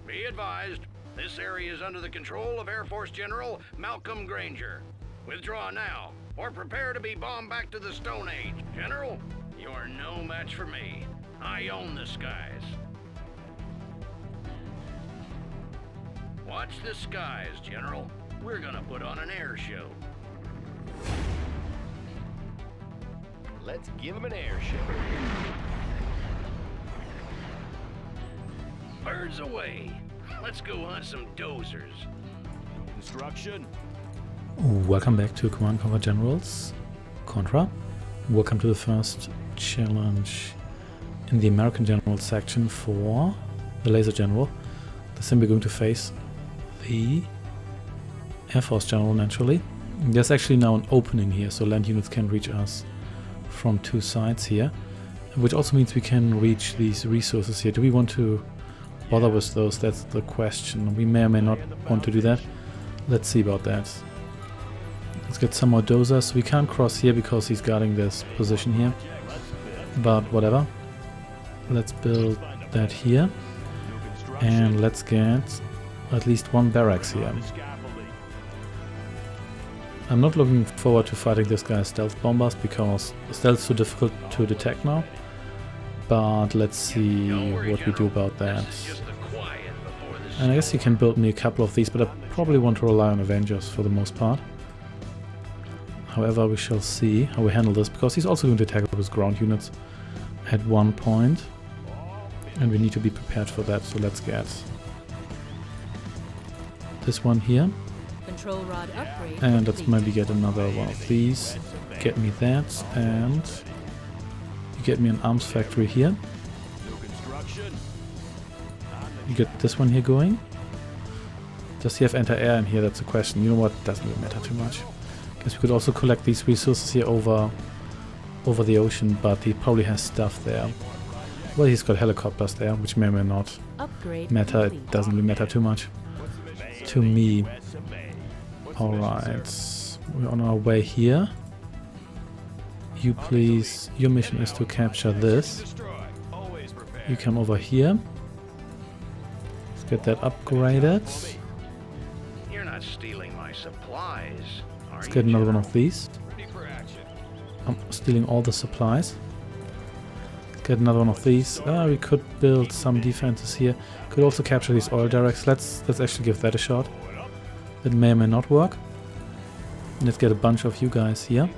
Be advised, this area is under the control of Air Force General Malcolm Granger. Withdraw now, or prepare to be bombed back to the Stone Age. General, you are no match for me. I own the skies. Watch the skies, General. We're gonna put on an air show. Let's give him an air show. Birds away. Let's go hunt some dozers. Instruction. Welcome back to Command Conquer Generals, Contra. Welcome to the first challenge in the American General section for the Laser General. This time we're going to face the Air Force General naturally. There's actually now an opening here, so land units can reach us from two sides here, which also means we can reach these resources here. Do we want to bother with those? That's the question. We may or may not want to do that. Let's see about that. Let's get some more dozers. We can't cross here because he's guarding this position here, but whatever. Let's build that here, and let's get at least one barracks here. I'm not looking forward to fighting this guy's stealth bombers because stealth's too difficult to detect now. But let's see what we do about that. And I guess he can build me a couple of these, but I probably want to rely on Avengers for the most part. However, we shall see how we handle this, because he's also going to attack with ground units at one point. And we need to be prepared for that, so let's get this one here. Control rod upgrade and let's maybe get another one of these. Get me that, and you get me an arms factory here. You get this one here going. Does he have anti-air in here? That's a question. You know what? Doesn't really matter too much. Guess we could also collect these resources here over the ocean, but he probably has stuff there. Well, he's got helicopters there, which may or may not matter. It doesn't really matter too much to me. Alright, we're on our way here. You please, your mission is to capture this. You come over here. Let's get that upgraded. You're not stealing my supplies, are Let's you, get another one General? of these. I'm stealing all the supplies. Let's get another one of these. We could build some defenses here. Could also capture these oil derricks. Let's actually give that a shot. It may or may not work. Let's get a bunch of you guys here.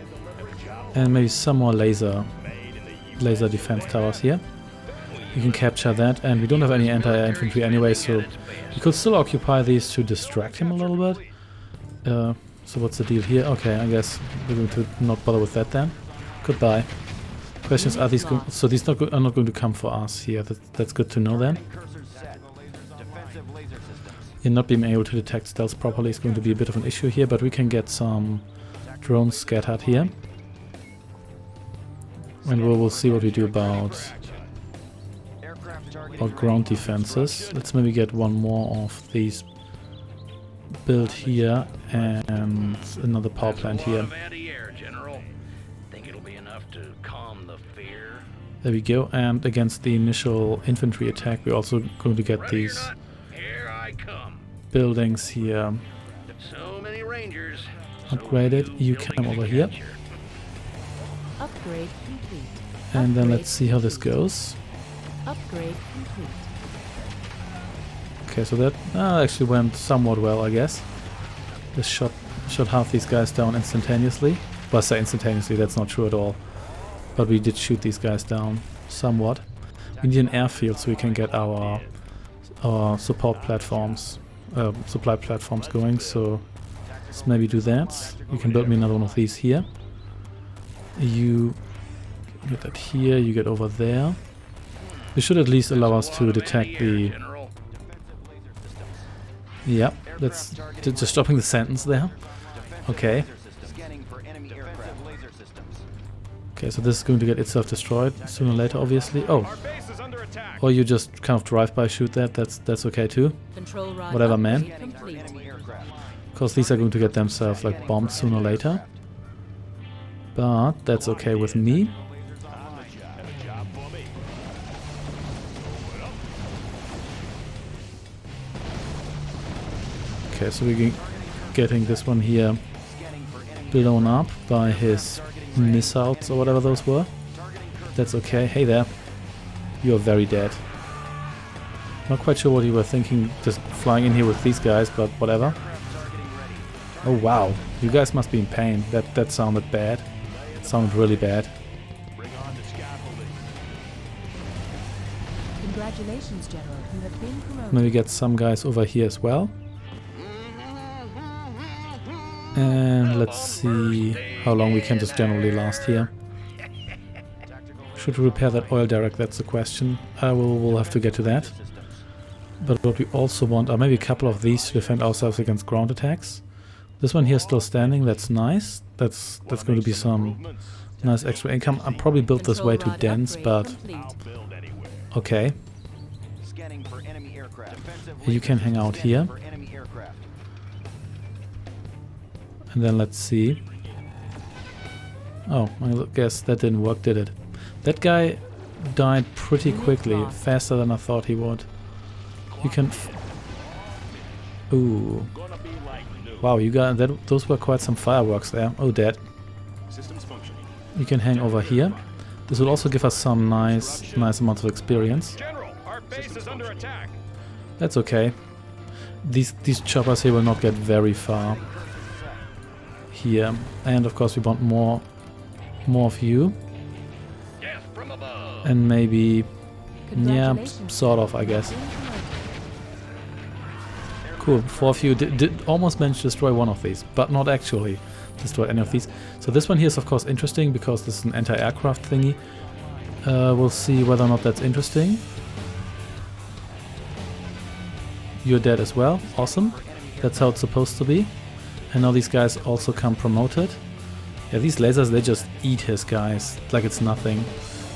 And maybe some more laser defense towers here. You can capture that, and we don't have any anti-air infantry anyway, so we could still occupy these to distract him a little bit. So what's the deal here? Okay, I guess we're going to not bother with that then. Goodbye. Questions, are these going... So these are not going to come for us here. That's good to know then. Yeah, not being able to detect stealth properly is going to be a bit of an issue here, but we can get some drones scattered here. And we'll see what we do about ground defenses. Let's maybe get one more of these built here and another power plant here. There we go, and against the initial infantry attack we're also going to get these buildings here upgraded. You come over here. Upgrade complete. And then let's see how this goes. Upgrade complete. Okay, so that actually went somewhat well, I guess. This shot half these guys down instantaneously. Well, I say instantaneously, that's not true at all. But we did shoot these guys down somewhat. We need an airfield so we can get our support platforms, supply platforms going, so let's maybe do that. You can build me another one of these here. You get that here, you get over there. This should at least allow us to detect the... Yep, that's just stopping the sentence there. Okay. Okay, so this is going to get itself destroyed sooner or later, obviously. Oh. Or you just kind of drive-by shoot that, that's okay too. Whatever, man. Because these are going to get themselves like bombed sooner or later. But that's okay with me. Okay, so we're getting this one here blown up by his missiles or whatever those were. That's okay. Hey there. You're very dead. Not quite sure what you were thinking just flying in here with these guys, but whatever. Oh wow, you guys must be in pain. That sounded bad. It sounded really bad. Congratulations, General. You have been promoted. Maybe get some guys over here as well. And let's see how long we can just generally last here. Should we repair that oil derrick? That's the question. We'll have to get to that. But what we also want are maybe a couple of these to defend ourselves against ground attacks. This one here is still standing. That's nice. That's going to be some nice extra income. I'll probably build this way too dense, but okay. You can hang out here. And then let's see. Oh, I guess that didn't work, did it? That guy died pretty quickly, faster than I thought he would. You can... Ooh. Wow, you got that. Those were quite some fireworks there. Oh, dead. You can hang over here. This will also give us some nice amounts of experience. General, our base is under attack. That's okay. These choppers here will not get very far. Here, and of course we want more of you. Death from above. And maybe, yeah, sort of, I guess. Cool, 4 of you did almost manage to destroy one of these, but not actually destroy any of these. So this one here is of course interesting because this is an anti-aircraft thingy. We'll see whether or not that's interesting. You're dead as well, awesome. That's how it's supposed to be. And now these guys also come promoted. Yeah, these lasers, they just eat his guys like it's nothing.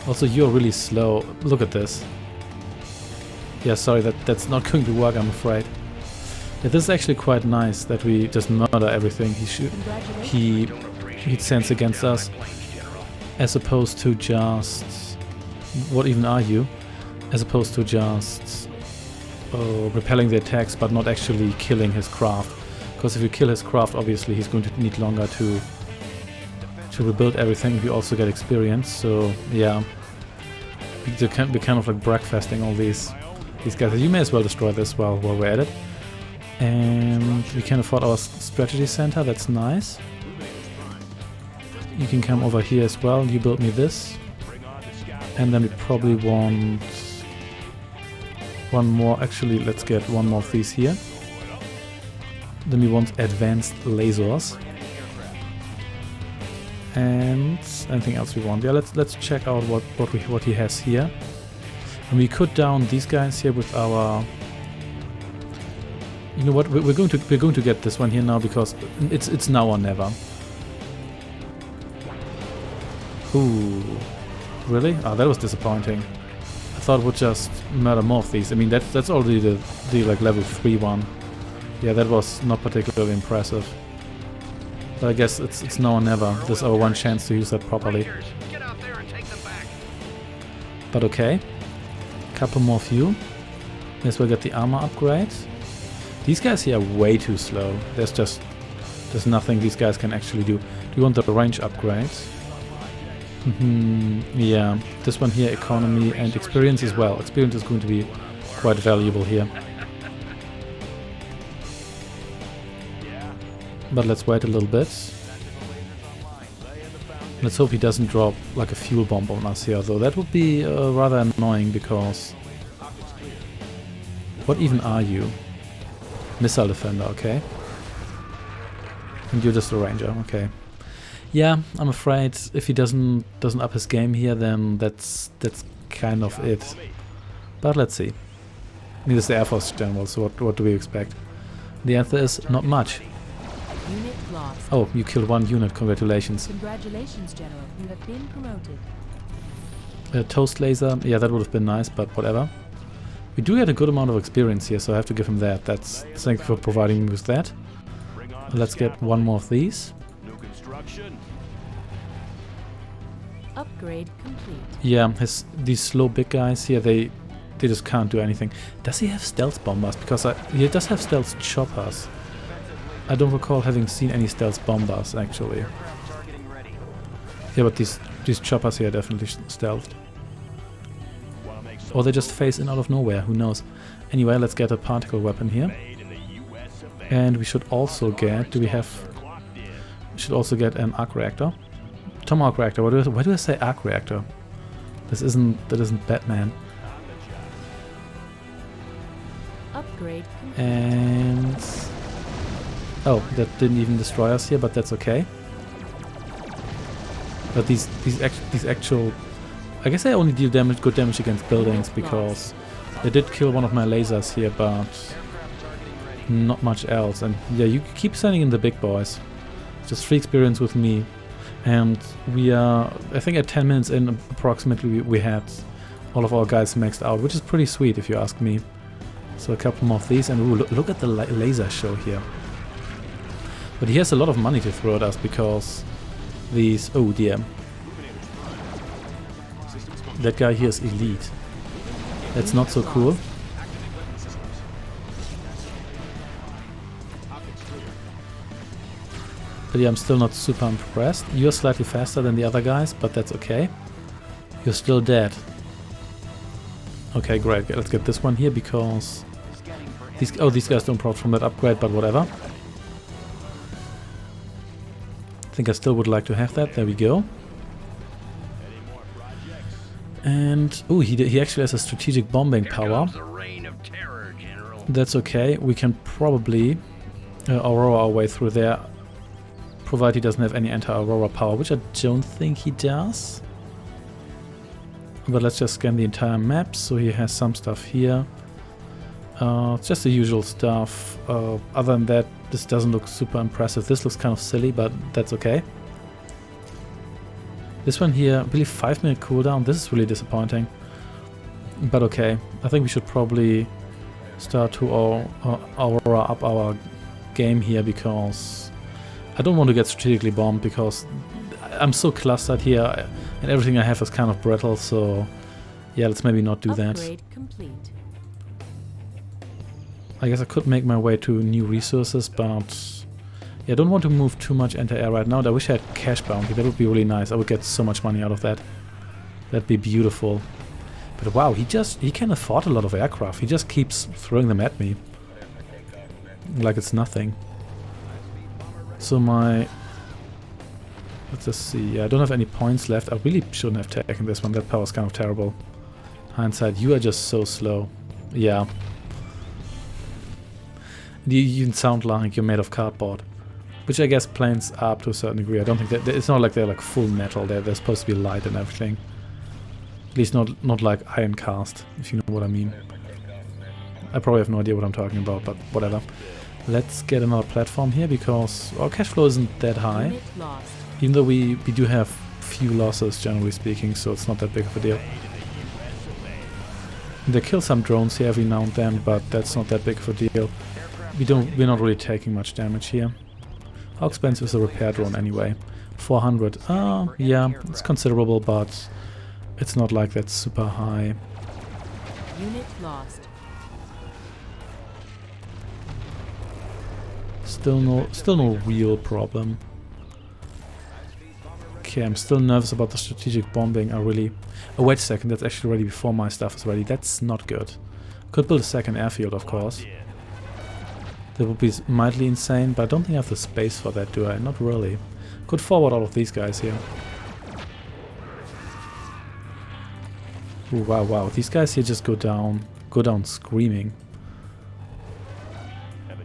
Also, you're really slow. Look at this. Yeah, sorry, that's not going to work, I'm afraid. Yeah, this is actually quite nice that we just murder everything he sends against us, as opposed to just... What even are you? As opposed to just repelling the attacks, but not actually killing his craft. Because if you kill his craft, obviously he's going to need longer to rebuild everything. We also get experience, so yeah. We're kind of like breakfasting all these guys. You may as well destroy this while we're at it. And we can afford our strategy center, that's nice. You can come over here as well, you build me this. And then we probably want one more, actually let's get one more of these here. Then we want advanced lasers. And anything else we want. Yeah, let's check out what he has here. And we could down these guys here with our... You know what? We're going to get this one here now because it's now or never. Ooh, really? Ah, that was disappointing. I thought it would just murder more of these. I mean, that's already the like level 3 one. Yeah, that was not particularly impressive. But I guess it's now or never. This is our one chance to use that properly. Get out there and take them back. But okay. Couple more of you. Yes, we'll get the armor upgrade. These guys here are way too slow. There's nothing these guys can actually do. Do you want the range upgrades? Yeah, this one here, economy and experience as well. Experience is going to be quite valuable here. But let's wait a little bit. Let's hope he doesn't drop like a fuel bomb on us here, though that would be rather annoying because... What even are you? Missile defender, okay. And you're just a ranger, okay. Yeah, I'm afraid if he doesn't up his game here, then that's kind of it. But let's see. I mean, this is the Air Force General, so what do we expect? The answer is not much. Unit lost. Oh, you killed one unit, congratulations. Congratulations, General. You have been promoted. Toast laser, yeah, that would have been nice, but whatever. We do get a good amount of experience here, so I have to give him that. Thank you for providing me with that. Let's get one more of these. Upgrade complete. Yeah, these slow big guys here, they just can't do anything. Does he have stealth bombers? Because he does have stealth choppers. I don't recall having seen any stealth bombers, actually. Yeah, but these choppers here are definitely stealthed. Or they just phase in out of nowhere, who knows. Anyway, let's get a particle weapon here. And we should also get... We should also get an arc reactor. Tomahawk reactor. Why do I say arc reactor? That isn't Batman. Upgrade. And... Oh, that didn't even destroy us here, but that's okay. But these actual... I guess they only deal good damage against buildings, because they did kill one of my lasers here, but not much else. And yeah, you keep sending in the big boys. Just free experience with me. And we are, I think at 10 minutes in approximately, we had all of our guys maxed out, which is pretty sweet if you ask me. So a couple more of these, and ooh, look at the laser show here. But he has a lot of money to throw at us, because these... Oh dear. That guy here is elite. That's not so cool. But yeah, I'm still not super impressed. You're slightly faster than the other guys, but that's okay. You're still dead. Okay, great. Let's get this one here, because... these guys don't profit from that upgrade, but whatever. I think I still would like to have that. There we go. And... Oh, he actually has a strategic bombing power. That's okay. We can probably Aurora our way through there, provided he doesn't have any anti-Aurora power, which I don't think he does. But let's just scan the entire map. So he has some stuff here. It's just the usual stuff. Other than that, this doesn't look super impressive. This looks kind of silly, but that's okay. This one here, I believe 5-minute cooldown. This is really disappointing. But okay, I think we should probably start to Aurora up our game here, because I don't want to get strategically bombed, because I'm so clustered here and everything I have is kind of brittle, so yeah, let's maybe not do that. Upgrade complete. I guess I could make my way to new resources, but yeah, I don't want to move too much anti-air right now. I wish I had cash bounty. That would be really nice. I would get so much money out of that. That'd be beautiful. But wow, he can afford a lot of aircraft. He just keeps throwing them at me like it's nothing. So let's just see. Yeah, I don't have any points left. I really shouldn't have taken this one. That power's kind of terrible. Hindsight, you are just so slow. Yeah. You even sound like you're made of cardboard. Which I guess planes are up to a certain degree. I don't think that... It's not like they're like full metal. They're supposed to be light and everything. At least not like iron cast, if you know what I mean. I probably have no idea what I'm talking about, but whatever. Let's get another platform here, because our cash flow isn't that high. Even though we do have few losses, generally speaking, so it's not that big of a deal. They kill some drones here every now and then, but that's not that big of a deal. We're not really taking much damage here. How expensive is a repair drone anyway? 400. Yeah, it's considerable, but it's not like that's super high. Unit lost. Still no real problem. Okay, I'm still nervous about the strategic bombing. Oh, wait a second, that's actually ready before my stuff is ready. That's not good. Could build a second airfield, of course. That would be mildly insane, but I don't think I have the space for that, do I? Not really. Could forward all of these guys here. Ooh, wow, wow. These guys here just go down screaming.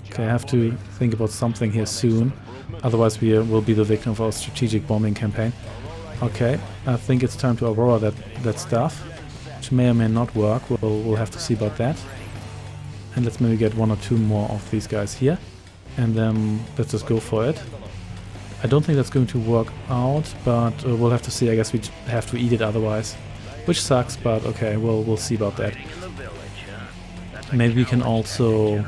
Okay, I have to think about something here soon. Otherwise we will be the victim of our strategic bombing campaign. Okay, I think it's time to Aurora that stuff, which may or may not work. We'll have to see about that. And let's maybe get one or two more of these guys here. And then let's just go for it. I don't think that's going to work out, but we'll have to see. I guess we have to eat it otherwise. Which sucks, but okay, we'll see about that. Maybe we can also...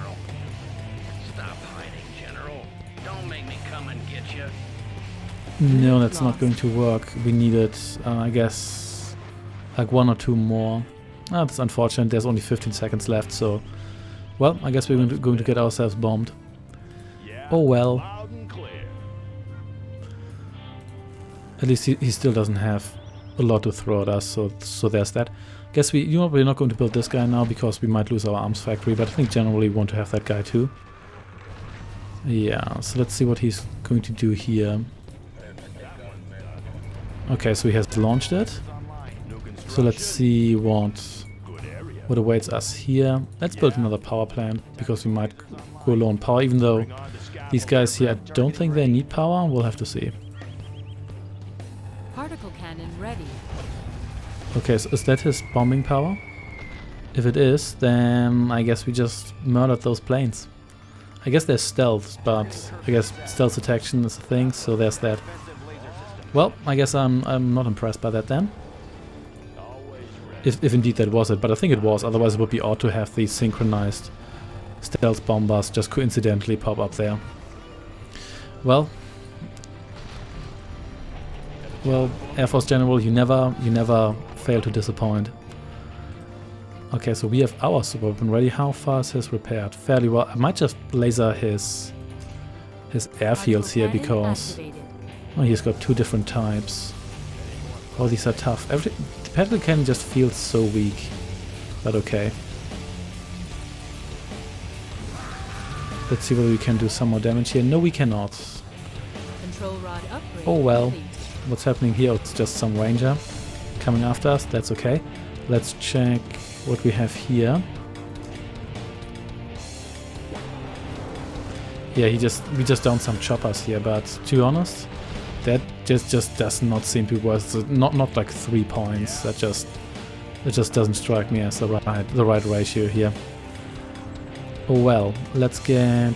No, that's not going to work. We needed, I guess, like one or two more. Ah, that's unfortunate. There's only 15 seconds left, so... Well, I guess we're going to get ourselves bombed. Oh well. Loud and clear. At least he still doesn't have a lot to throw at us, so there's that. Guess we're not going to build this guy now because we might lose our arms factory, but I think generally we want to have that guy too. Yeah, so let's see what he's going to do here. Okay, so he has launched it. So let's see what awaits us here. Let's build another power plant because we might go low on power, even though these guys here, I don't think they need power. We'll have to see. Particle cannon ready. Okay, so is that his bombing power? If it is, then I guess we just murdered those planes. I guess they're stealth, but I guess stealth detection is a thing, so there's that. Well, I guess I'm not impressed by that then. If indeed that was it, but I think it was, otherwise it would be odd to have these synchronized stealth bombers just coincidentally pop up there. Well, Air Force General, you never fail to disappoint. Okay, so we have our super weapon ready. How far is his repaired? Fairly well. I might just laser his airfields here because he's got 2 different types. Oh, these are tough. The particle cannon just feels so weak, but okay. Let's see whether we can do some more damage here. No, we cannot. Control rod upgrade. Oh well. complete. What's happening here? It's just some ranger coming after us. That's okay. Let's check what we have here. Yeah, we just downed some choppers here, but to be honest, that just does not seem to be worth it. Not like 3 points. That just doesn't strike me as the right ratio here. Oh well, let's get.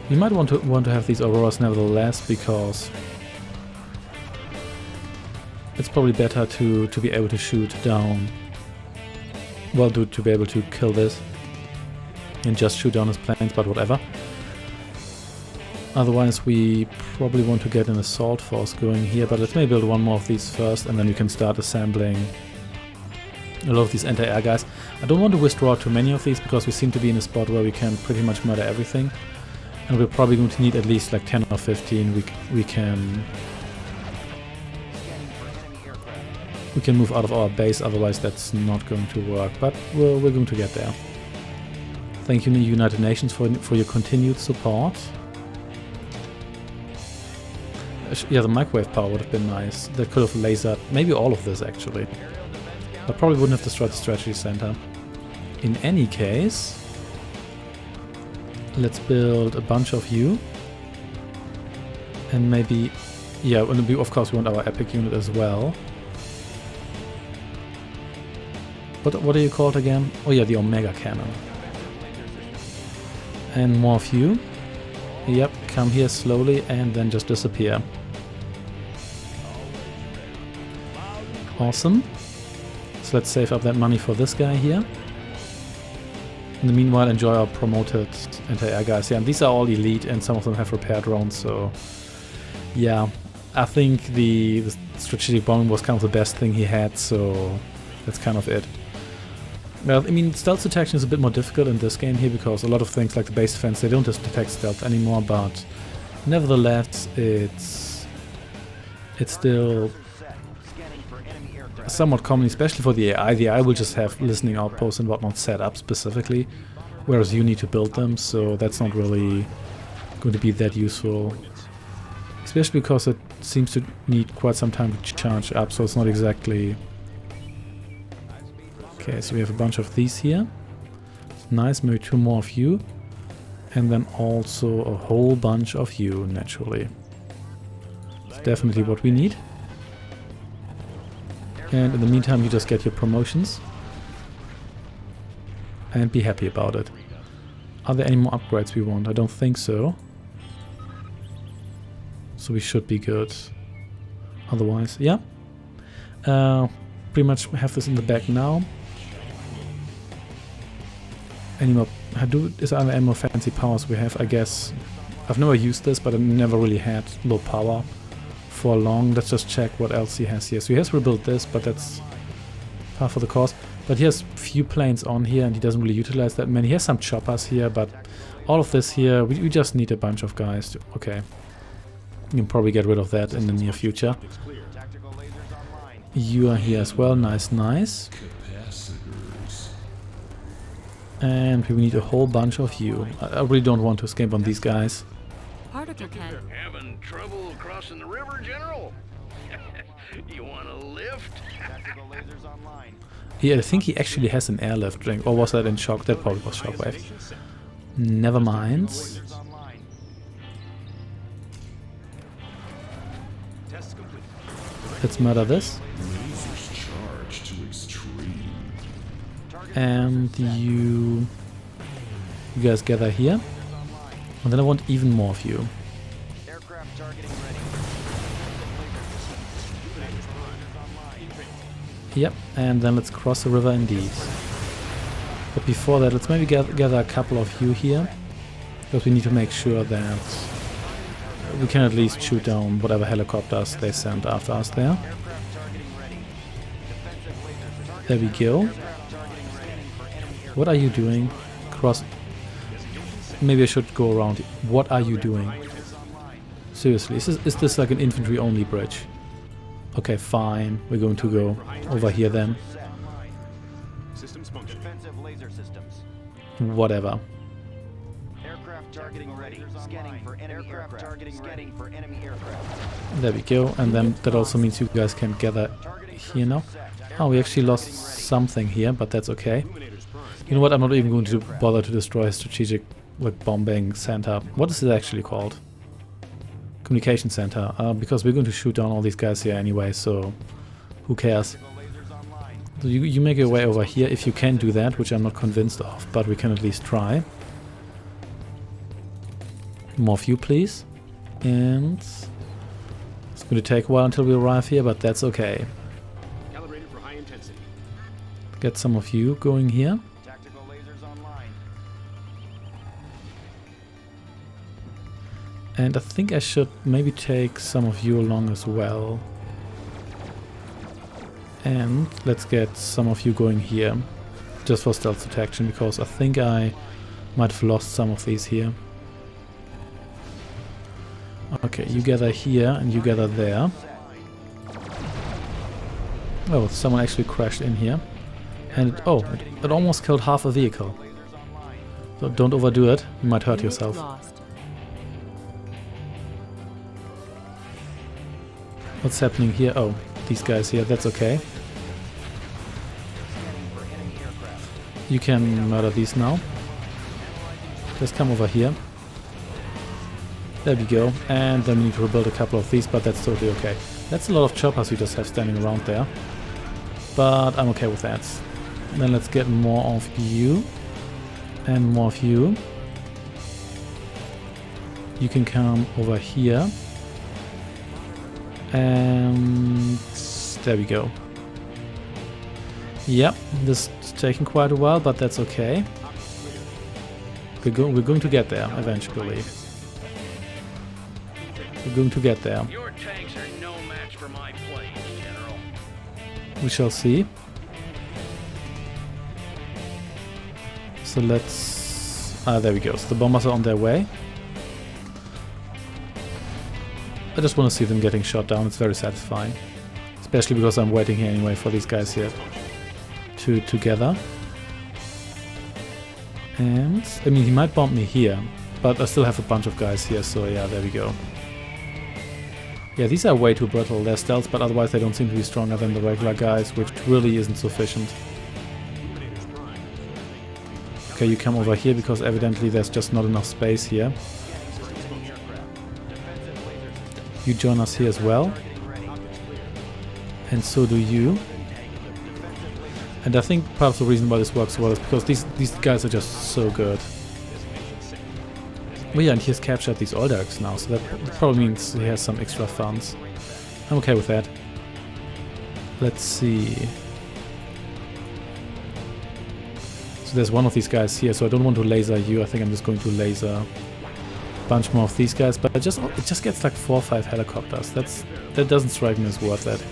You might want to have these auroras nevertheless, because it's probably better to be able to shoot down. Well, to be able to kill this and just shoot down his planes, but whatever. Otherwise, we probably want to get an assault force going here, but let's maybe build one more of these first, and then we can start assembling a lot of these anti-air guys. I don't want to withdraw too many of these because we seem to be in a spot where we can pretty much murder everything, and we're probably going to need at least like 10 or 15. We can move out of our base, otherwise that's not going to work, but we're going to get there. Thank you, United Nations, for your continued support. Yeah, the microwave power would have been nice. That could have lasered maybe all of this actually. But probably wouldn't have destroyed the strategy center. In any case, let's build a bunch of you. And maybe, yeah, and of course we want our epic unit as well. What are you called again? Oh yeah, the Omega Cannon. And more of you. Yep, come here slowly and then just disappear. Awesome. So let's save up that money for this guy here. In the meanwhile, enjoy our promoted anti-air guys. Yeah, and these are all elite and some of them have repair drones, so yeah, I think the strategic bombing was kind of the best thing he had, so that's kind of it. Well, I mean, stealth detection is a bit more difficult in this game here because a lot of things like the base defense, they don't just detect stealth anymore, but nevertheless, it's still somewhat common, especially for the AI. The AI will just have listening outposts and whatnot set up specifically, whereas you need to build them, so that's not really going to be that useful. Especially because it seems to need quite some time to charge up, so it's not exactly... Okay, so we have a bunch of these here. Nice, maybe 2 more of you. And then also a whole bunch of you, naturally. That's definitely what we need. And in the meantime, you just get your promotions. And be happy about it. Are there any more upgrades we want? I don't think so. So we should be good. Otherwise, yeah. Pretty much have this in the bag now. Any more? Is there any more fancy powers we have? I guess I've never used this, but I never really had low power for long. Let's just check what else he has here. So he has rebuilt this, but that's par for the course. But he has few planes on here, and he doesn't really utilize that many. He has some choppers here, but all of this here, we just need a bunch of guys. Okay. You can probably get rid of that in the near future. You are here as well. Nice, nice. And we need a whole bunch of you. I really don't want to skimp on these guys. Particle cannon. Having trouble crossing the river, General? You want a lift? Yeah, I think he actually has an airlift drink. Or was that in shock? That probably was shockwave. Never mind. Let's murder this. And you guys gather here. And then I want even more of you. Yep, and then let's cross the river indeed. But before that, let's maybe gather a couple of you here. Because we need to make sure that we can at least shoot down whatever helicopters they send after us there. There we go. What are you doing? Cross. Maybe I should go around. What are you doing? Seriously, is this like an infantry only bridge? Okay, fine. We're going to go over here then. Whatever. There we go. And then that also means you guys can gather here now. Oh, we actually lost something here, but that's okay. You know what? I'm not even going to bother to destroy a strategic like bombing center. What is it actually called? Communication center. Because we're going to shoot down all these guys here anyway, so who cares? So you make your way over here if you can do that, which I'm not convinced of, but we can at least try. More of you, please. And it's going to take a while until we arrive here, but that's okay. Get some of you going here. And I think I should maybe take some of you along as well. And let's get some of you going here. Just for stealth detection, because I think I might have lost some of these here. Okay, you gather here and you gather there. Oh, someone actually crashed in here. And it almost killed half a vehicle. So don't overdo it, you might hurt yourself. What's happening here? Oh, these guys here, that's okay. You can murder these now. Just come over here. There we go. And then we need to rebuild a couple of these, but that's totally okay. That's a lot of choppers you just have standing around there. But I'm okay with that. And then let's get more of you. And more of you. You can come over here. And there we go. Yep, this is taking quite a while, but that's okay. We're going to get there eventually. We're going to get there. Your tanks are no match for my planes, General. We shall see. So let's... there we go. So the bombers are on their way. I just want to see them getting shot down. It's very satisfying. Especially because I'm waiting here anyway for these guys here to together. And, I mean, he might bomb me here, but I still have a bunch of guys here, so yeah, there we go. Yeah, these are way too brittle. They're stealth, but otherwise they don't seem to be stronger than the regular guys, which really isn't sufficient. Okay, you come over here because evidently there's just not enough space here. You join us here as well. And so do you. And I think part of the reason why this works well is because these guys are just so good. Well, yeah, and he has captured these Oldarks now, so that probably means he has some extra funds. I'm okay with that. Let's see. So there's one of these guys here, so I don't want to laser you. I think I'm just going to laser a bunch more of these guys, but it just gets like 4 or 5 helicopters. That doesn't strike me as worth it.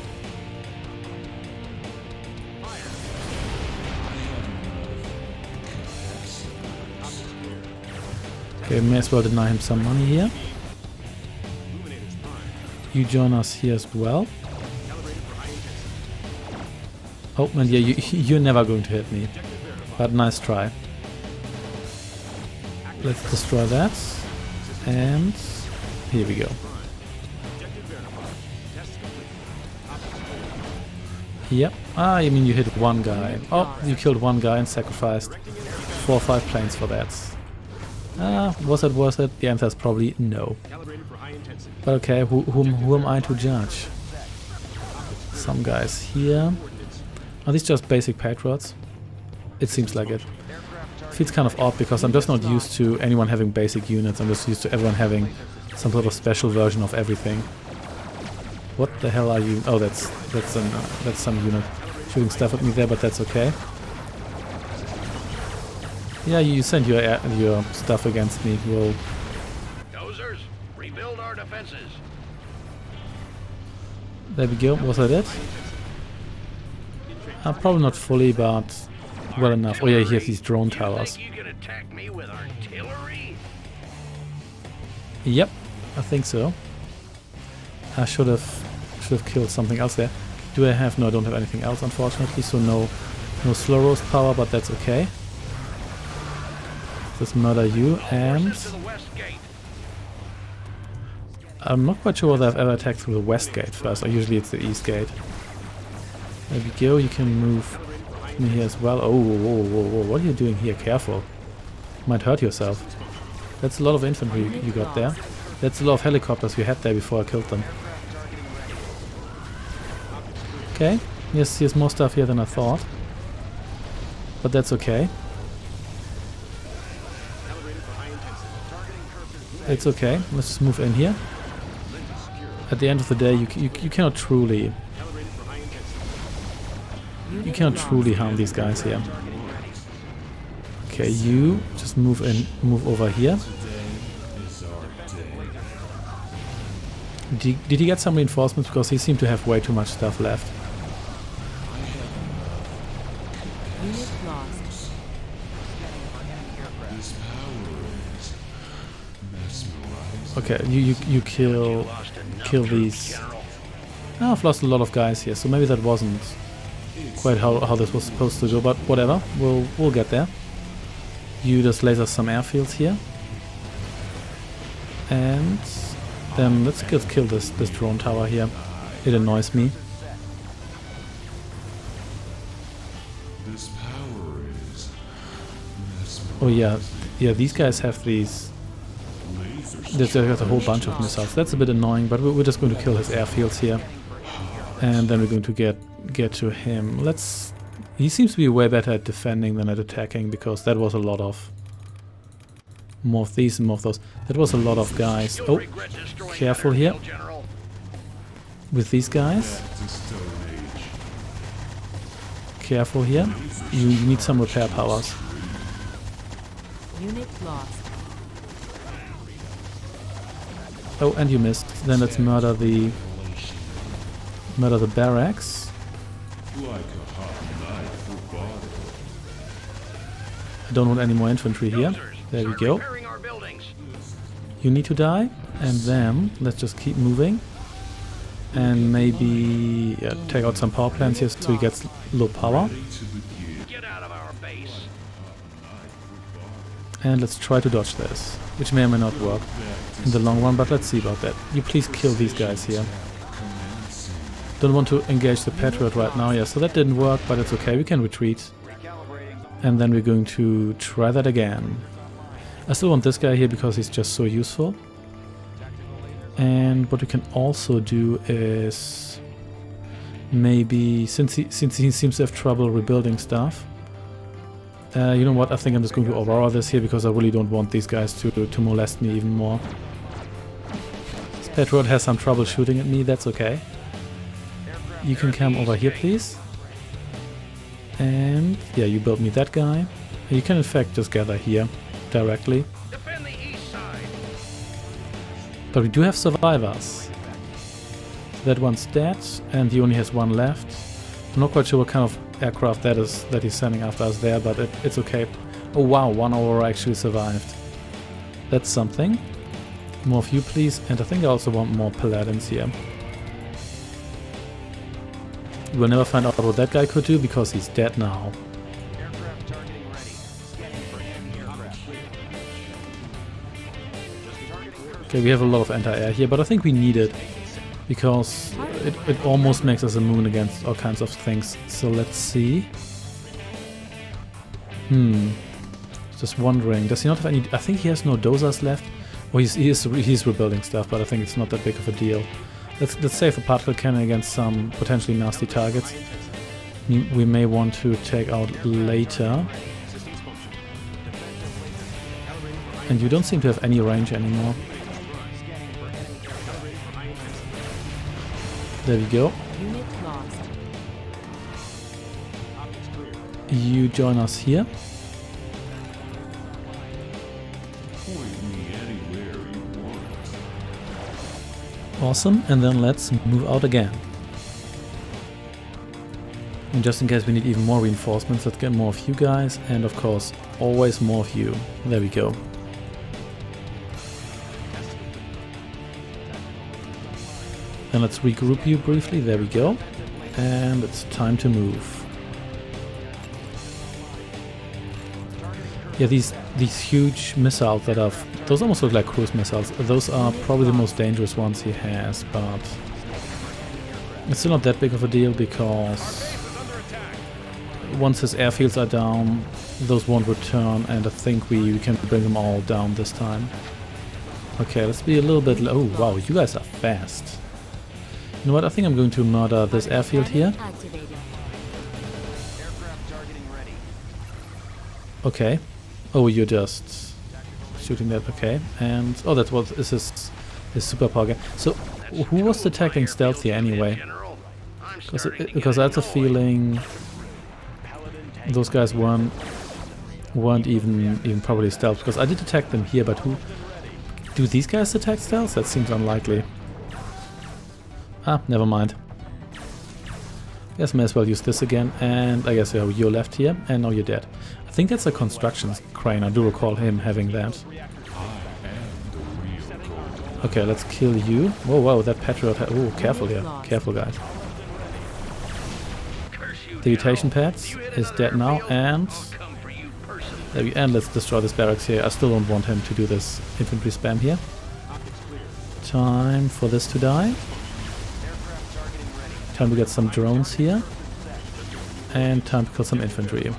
Okay, may as well deny him some money here. You join us here as well. Oh, and yeah, you're never going to hit me. But nice try. Let's destroy that. And here we go. Yep. Ah, I mean you hit one guy. Oh, you killed one guy and sacrificed 4 or 5 planes for that. Was it worth it? The answer is probably no. But okay, who am I to judge? Some guys here. Are these just basic patriots? It seems like it. Feels kind of odd because I'm just not used to anyone having basic units. I'm just used to everyone having some sort of special version of everything. What the hell are you? Oh, that's some unit shooting stuff at me there, but that's okay. Yeah, you send your stuff against me. We'll. Dozers, rebuild our defenses. There we go. Was that it? Probably not fully, but well enough. Oh yeah, he has these drone towers. You can attack me with artillery? Yep, I think so. I should have killed something else there. Do I have? No, I don't have anything else, unfortunately. So no slow roast power, but that's okay. Just murder you, and I'm not quite sure whether I've ever attacked through the west gate first, or usually it's the east gate. There we go, you can move me here as well. Oh, whoa, what are you doing here? Careful. Might hurt yourself. That's a lot of infantry you got there. That's a lot of helicopters you had there before I killed them. Okay, yes, here's more stuff here than I thought. But that's okay. It's okay, let's just move in here. At the end of the day, you cannot truly... You cannot truly harm these guys here. Okay, you just move over here. Did he get some reinforcements? Because he seemed to have way too much stuff left. Unit lost. Okay, you kill these. Oh, I've lost a lot of guys here, so maybe that wasn't quite how this was supposed to go, but whatever, we'll get there. You just laser some airfields here, and then let's just kill this drone tower here. It annoys me. Oh yeah, these guys have these. They've got a whole bunch of missiles. That's a bit annoying, but we're just going to kill his airfields here, and then we're going to get to him. He seems to be way better at defending than at attacking, because that was a lot of more of these and more of those. That was a lot of guys. Oh, careful here with these guys. Careful here. You need some repair powers. Unit lost. Oh, and you missed. Then let's murder the barracks. I don't want any more infantry here. There we go. You need to die, and then let's just keep moving. And maybe take out some power plants here so he gets low power. Get out of our base. And let's try to dodge this, which may or may not work in the long run, but let's see about that. You please kill these guys here. Don't want to engage the Patriot right now, yeah, so that didn't work, but it's okay, we can retreat. And then we're going to try that again. I still want this guy here because he's just so useful. And what we can also do is maybe, since he seems to have trouble rebuilding stuff, you know what, I think I'm just going to Aurora this here because I really don't want these guys to molest me even more. This Patriot has some trouble shooting at me, that's okay. You can come over here, please. And yeah, you build me that guy. You can in fact just gather here directly. Defend the east side. But we do have survivors. That one's dead, and he only has one left. I'm not quite sure what kind of aircraft that is that he's sending after us there, but it's okay. Oh wow, one Aurora actually survived. That's something. More of you, please. And I think I also want more paladins here. We'll never find out what that guy could do because he's dead now. Aircraft targeting ready. Scanning for enemy aircraft. Okay, we have a lot of anti-air here, but I think we need it because it almost makes us immune against all kinds of things. So let's see. Just wondering, does he not have any? I think he has no dozers left. Well, he's rebuilding stuff, but I think it's not that big of a deal. Let's save a particle cannon against some potentially nasty targets. We may want to take out later. And you don't seem to have any range anymore. There we go. Unit lost. You join us here. Awesome, and then let's move out again. And just in case we need even more reinforcements, let's get more of you guys, and of course, always more of you. There we go. And let's regroup you briefly, there we go. And it's time to move. Yeah, these huge missiles that are... Those almost look like cruise missiles. Those are probably the most dangerous ones he has, but... It's still not that big of a deal because... Once his airfields are down, those won't return, and I think we can bring them all down this time. Okay, let's be a little bit... Oh, wow, you guys are fast. You know what, I think I'm going to murder this airfield here. Activated. Aircraft targeting ready. Okay. Oh, you're just shooting that, okay. And, oh, that's what is his superpower guy. So, who was detecting stealth here anyway? Because I have a feeling those guys weren't even probably stealth, because I did detect them here, but who... Do these guys detect stealth? That seems unlikely. Ah, never mind. Guess may as well use this again, and I guess you're left here, and now you're dead. I think that's a construction crane, I do recall him having that. Okay, let's kill you. Whoa, whoa, that Patriot... Oh, careful here. Careful, guys. The mutation pads is dead now, and... And let's destroy this barracks here. I still don't want him to do this infantry spam here. Time for this to die. Time to get some drones here. And time to kill some infantry.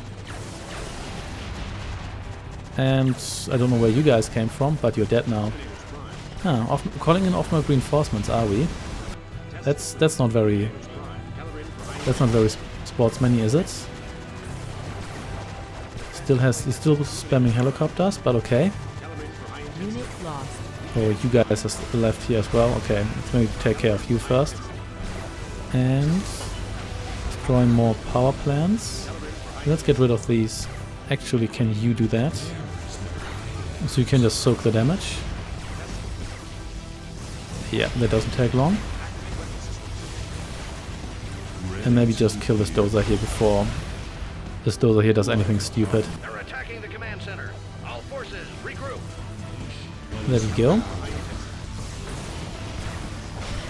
And I don't know where you guys came from, but you're dead now. Ah, calling in off-mark reinforcements, are we? That's not very... That's not very sportsman-y, is it? He's still spamming helicopters, but okay. Unit lost. Oh, you guys are left here as well. Okay, let's maybe take care of you first. And destroying more power plants. Let's get rid of these. Actually, can you do that? So you can just soak the damage. Yeah, that doesn't take long. And maybe just kill this dozer here before this dozer here does anything stupid. They're attacking the command center. All forces, regroup. There we go.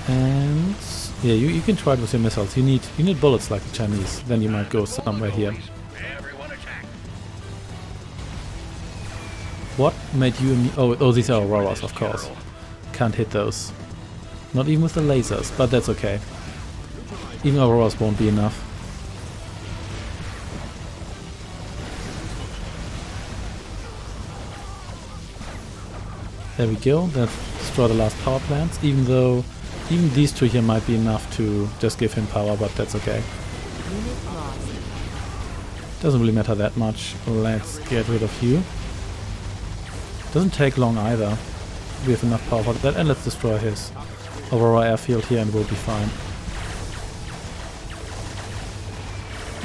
And yeah, you can try it with your missiles. You need bullets like the Chinese. Then you might go somewhere here. Everyone attack. What made you? Oh, these are Auroras, of course. Can't hit those. Not even with the lasers, but that's okay. Even Auroras won't be enough. There we go. Let's destroy the last power plants. Even these two here might be enough to just give him power, but that's okay. Unit lost. Doesn't really matter that much. Let's get rid of you. Doesn't take long either. We have enough power for that, and let's destroy his Aurora airfield here and we'll be fine.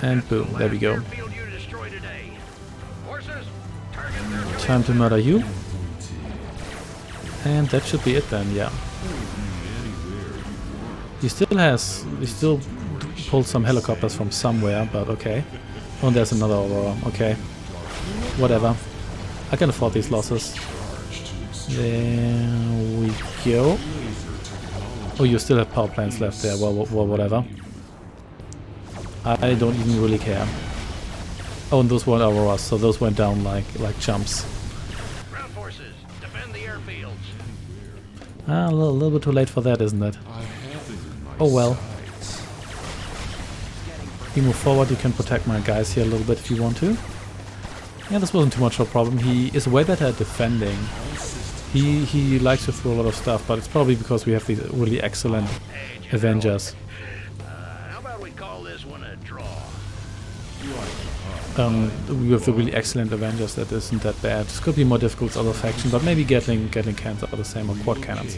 And boom, there we go. Time to murder you. And that should be it then, yeah. He still pulled some helicopters from somewhere, but okay. Oh, and there's another Aurora, okay. Whatever. I can afford these losses. There we go. Oh, you still have power plants left there. Well, whatever. I don't even really care. Oh, and those weren't Auroras, so those went down like chumps. Ground forces, defend the airfields. Ah, a little bit too late for that, isn't it? Oh well. You move forward, you can protect my guys here a little bit if you want to. Yeah, this wasn't too much of a problem. He is way better at defending. He likes to throw a lot of stuff, but it's probably because we have these really excellent Avengers. How about we call this one a draw? We have the really excellent Avengers that isn't that bad. This could be more difficult with other factions, but maybe Gatling cannons are the same, or quad cannons.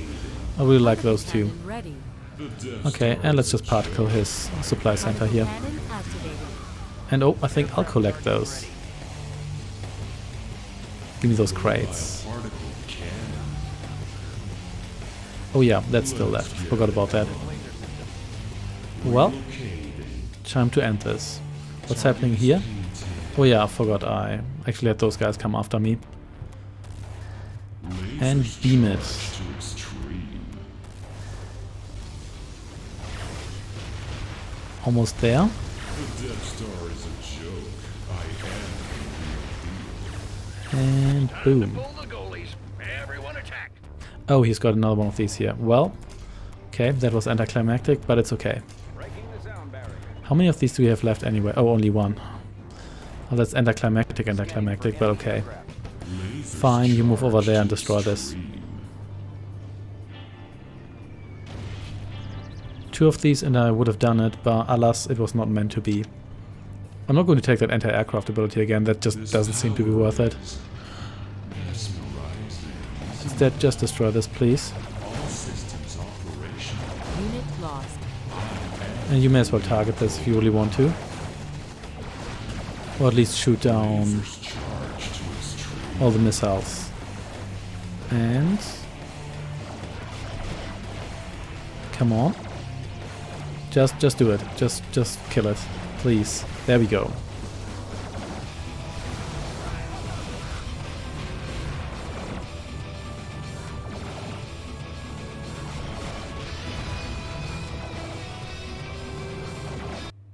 I really like those too. Cannon ready. Okay, and let's just particle his supply center here. Cannon activated. And oh, I think I'll collect those. Give me those crates. Oh yeah, that's still left. Forgot about that. Well, time to end this. What's happening here? Oh yeah, I forgot I actually had those guys come after me. And beam it. Almost there. And boom. Pull the goalies. Everyone attack. Oh, he's got another one of these here. Well, okay, that was anticlimactic, but it's okay. How many of these do we have left anyway? Oh, only one. Oh, that's anticlimactic, but okay. Fine, you move over there and destroy this. Two of these and I would have done it, but alas, it was not meant to be. I'm not going to take that anti-aircraft ability again, that just doesn't seem to be worth it. Instead, just destroy this, please. Unit lost. And you may as well target this if you really want to. Or at least shoot down all the missiles. And... come on. Just do it. Just kill it. Please. There we go.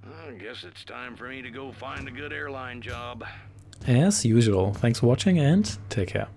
I guess it's time for me to go find a good airline job. As usual, thanks for watching and take care.